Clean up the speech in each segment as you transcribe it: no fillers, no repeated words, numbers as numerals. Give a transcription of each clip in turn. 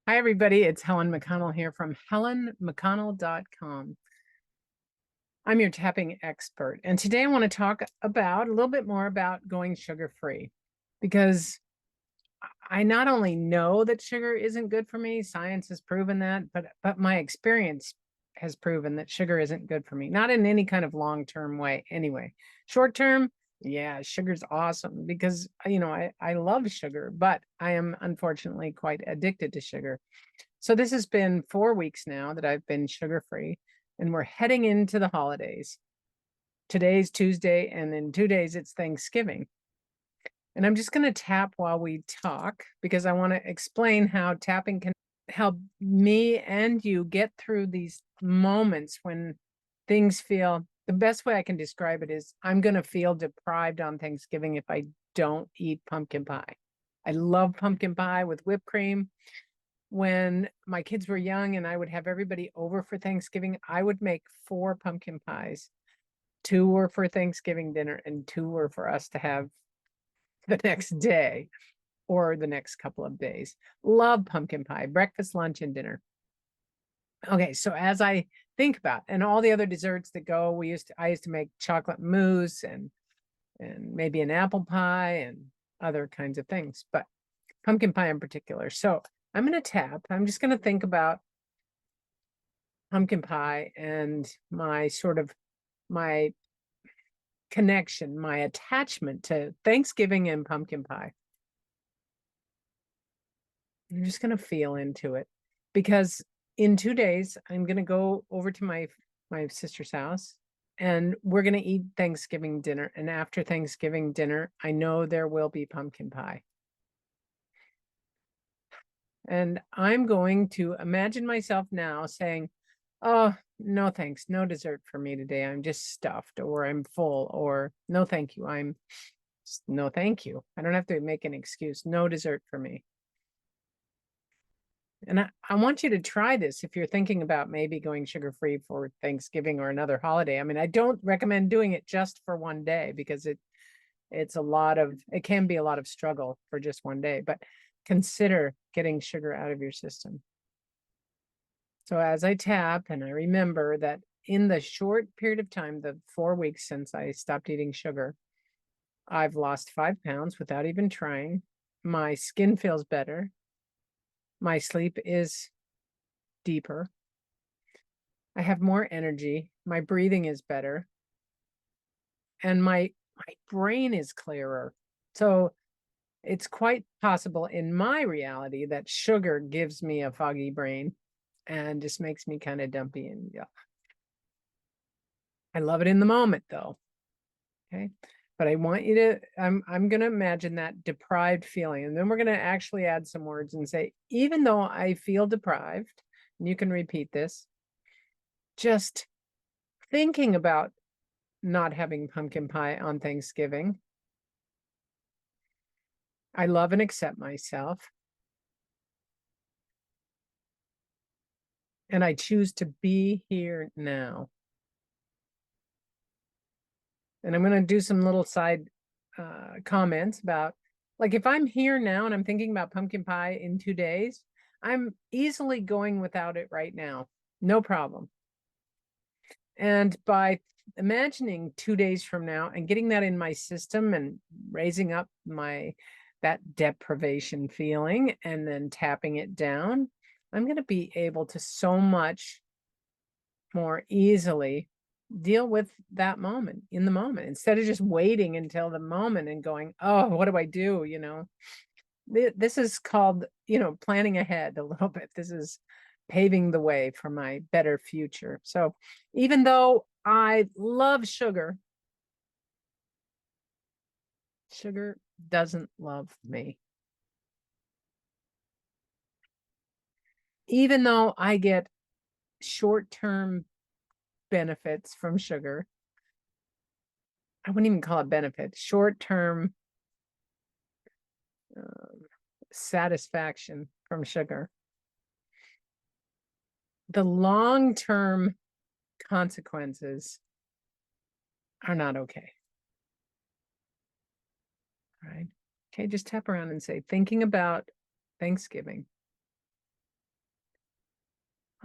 Hi, everybody. It's Helen McConnell here from helenmcconnell.com. I'm your tapping expert. And today I want to talk about a little bit more about going sugar-free because I not only know that sugar isn't good for me, science has proven that, but my experience has proven that sugar isn't good for me, not in any kind of long-term way anyway. Short-term, yeah, sugar's awesome because, I love sugar, but I am unfortunately quite addicted to sugar. So this has been 4 weeks now that I've been sugar-free, and we're heading into the holidays. Today's Tuesday, and in 2 days it's Thanksgiving. And I'm just going to tap while we talk because I want to explain how tapping can help me and you get through these moments when things feel the best way I can describe it is I'm going to feel deprived on Thanksgiving if I don't eat pumpkin pie. I love pumpkin pie with whipped cream. When my kids were young and I would have everybody over for Thanksgiving, I would make 4 pumpkin pies. 2 were for Thanksgiving dinner and 2 were for us to have the next day or the next couple of days. Love pumpkin pie, breakfast, lunch, and dinner. Okay, so as I think about and all the other desserts that go, I used to make chocolate mousse and maybe an apple pie and other kinds of things, but pumpkin pie in particular. So I'm going to tap. I'm just going to think about pumpkin pie and my connection, my attachment to Thanksgiving and pumpkin pie. I'm just going to feel into it because in 2 days, I'm going to go over to my sister's house and we're going to eat Thanksgiving dinner. And after Thanksgiving dinner, I know there will be pumpkin pie. And I'm going to imagine myself now saying, oh, no, thanks. No dessert for me today. I'm just stuffed or I'm full or no, thank you. No, thank you. I don't have to make an excuse. No dessert for me. And I want you to try this if you're thinking about maybe going sugar-free for Thanksgiving or another holiday. I mean, I don't recommend doing it just for one day because it can be a lot of struggle for just one day, but consider getting sugar out of your system. So as I tap and I remember that in the short period of time, the 4 weeks since I stopped eating sugar, I've lost 5 pounds without even trying. My skin feels better. My sleep is deeper. I have more energy. My breathing is better. And my brain is clearer. So it's quite possible in my reality that sugar gives me a foggy brain and just makes me kind of dumpy and yeah. I love it in the moment though. Okay. But I want you to, I'm going to imagine that deprived feeling. And then we're going to actually add some words and say, even though I feel deprived, and you can repeat this, just thinking about not having pumpkin pie on Thanksgiving. I love and accept myself. And I choose to be here now. And I'm going to do some little side comments about, like, if I'm here now and I'm thinking about pumpkin pie in 2 days, I'm easily going without it right now. No problem. And by imagining 2 days from now and getting that in my system and raising up that deprivation feeling and then tapping it down, I'm going to be able to so much more easily deal with that moment in the moment instead of just waiting until the moment and going, oh, what do I do? This is called, planning ahead a little bit. This is paving the way for my better future. So even though I love sugar, sugar doesn't love me. Even though I get short-term benefits from sugar, I wouldn't even call it benefit, short-term satisfaction from sugar. The long-term consequences are not okay. Right? Okay, just tap around and say, thinking about Thanksgiving.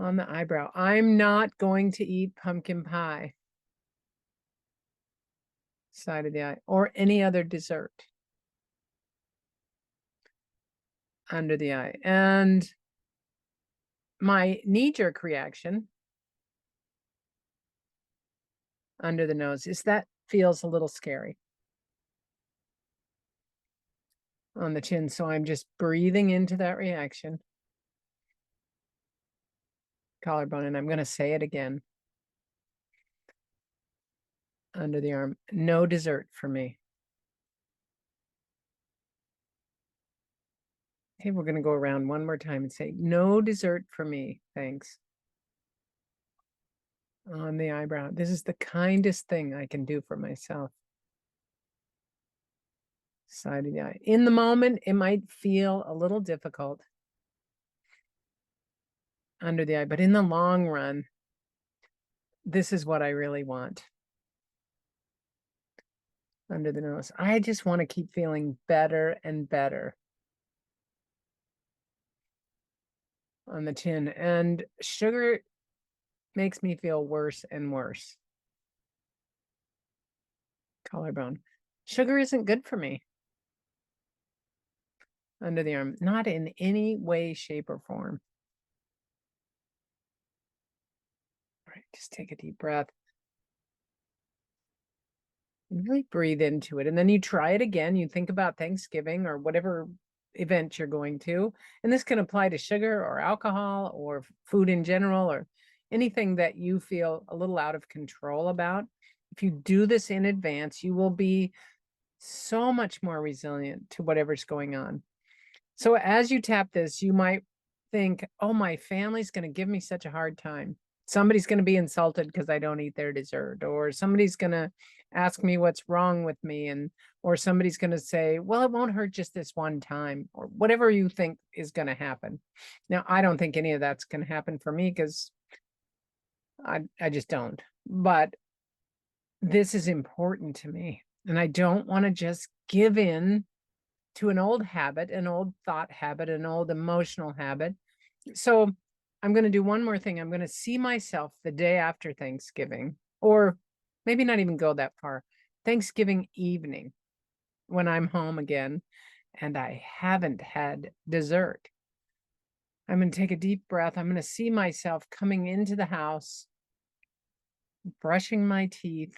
On the eyebrow. I'm not going to eat pumpkin pie. Side of the eye. Or any other dessert. Under the eye. And my knee-jerk reaction under the nose is that feels a little scary. On the chin. So I'm just breathing into that reaction. Collarbone. And I'm going to say it again. Under the arm. No dessert for me. Okay, we're going to go around one more time and say, no dessert for me. Thanks. On the eyebrow. This is the kindest thing I can do for myself. Side of the eye. In the moment, it might feel a little difficult. Under the eye, but in the long run, this is what I really want. Under the nose. I just want to keep feeling better and better. On the chin. And sugar makes me feel worse and worse. Collarbone. Sugar isn't good for me. Under the arm. Not in any way, shape, or form. All right, just take a deep breath. And really breathe into it. And then you try it again. You think about Thanksgiving or whatever event you're going to. And this can apply to sugar or alcohol or food in general or anything that you feel a little out of control about. If you do this in advance, you will be so much more resilient to whatever's going on. So as you tap this, you might think, oh, my family's going to give me such a hard time. Somebody's going to be insulted because I don't eat their dessert, or somebody's going to ask me what's wrong with me, and or somebody's going to say, well, it won't hurt just this one time, or whatever you think is going to happen. Now, I don't think any of that's going to happen for me because I just don't. But this is important to me, and I don't want to just give in to an old habit, an old thought habit, an old emotional habit. So I'm going to do one more thing. I'm going to see myself the day after Thanksgiving, or maybe not even go that far. Thanksgiving evening, when I'm home again and I haven't had dessert. I'm going to take a deep breath. I'm going to see myself coming into the house, brushing my teeth,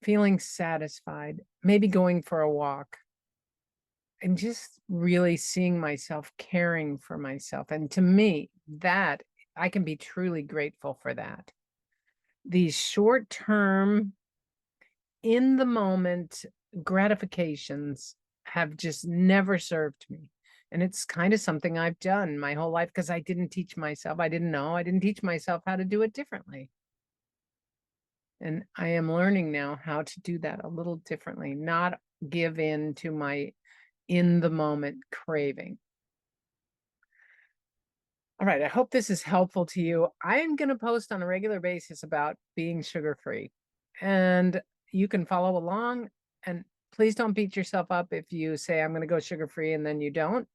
feeling satisfied, maybe going for a walk, and just really seeing myself caring for myself. And to me, that I can be truly grateful for that. These short-term, in the moment gratifications have just never served me. And it's kind of something I've done my whole life because I didn't teach myself. I didn't teach myself how to do it differently. And I am learning now how to do that a little differently, not give in to my in the moment craving. All right, I hope this is helpful to you. I am going to post on a regular basis about being sugar-free, and you can follow along. And please don't beat yourself up if you say, I'm going to go sugar-free, and then you don't.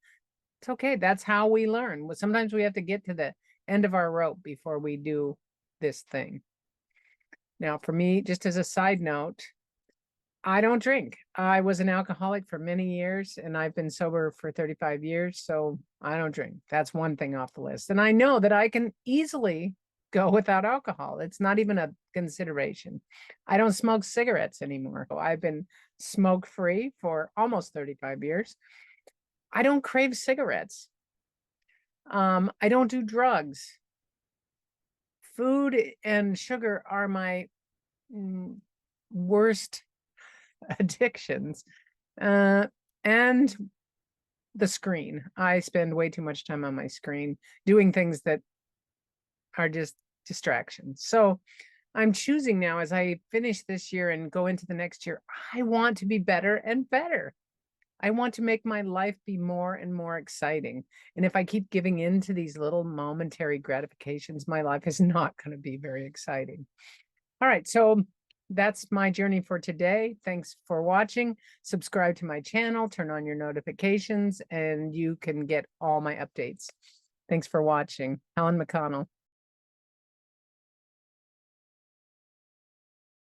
It's okay. That's how we learn. Sometimes we have to get to the end of our rope before we do this thing. Now, for me, just as a side note, I don't drink. I was an alcoholic for many years, and I've been sober for 35 years, so I don't drink. That's one thing off the list. And I know that I can easily go without alcohol. It's not even a consideration. I don't smoke cigarettes anymore. I've been smoke-free for almost 35 years. I don't crave cigarettes. I don't do drugs. Food and sugar are my worst addictions. And the screen. I spend way too much time on my screen doing things that are just distractions. So I'm choosing now, as I finish this year and go into the next year, I want to be better and better. I want to make my life be more and more exciting. And if I keep giving in to these little momentary gratifications, my life is not going to be very exciting. All right, so that's my journey for today. Thanks for watching. Subscribe to my channel, turn on your notifications, and you can get all my updates. Thanks for watching. Helen McConnell.